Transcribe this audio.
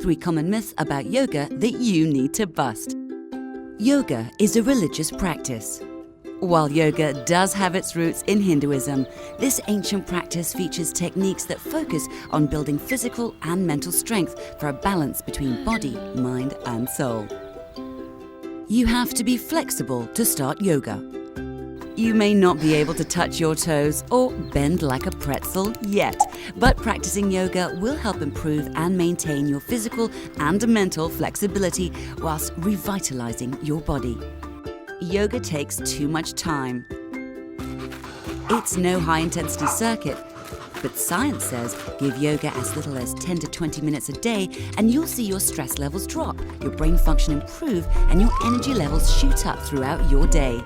3 common myths about yoga that you need to bust. Yoga is a religious practice. While yoga does have its roots in Hinduism, this ancient practice features techniques that focus on building physical and mental strength for a balance between body, mind, and soul. You have to be flexible to start yoga. You may not be able to touch your toes or bend like a pretzel yet, but practicing yoga will help improve and maintain your physical and mental flexibility whilst revitalizing your body. Yoga takes too much time. It's no high-intensity circuit, but science says give yoga as little as 10 to 20 minutes a day and you'll see your stress levels drop, your brain function improve, and your energy levels shoot up throughout your day.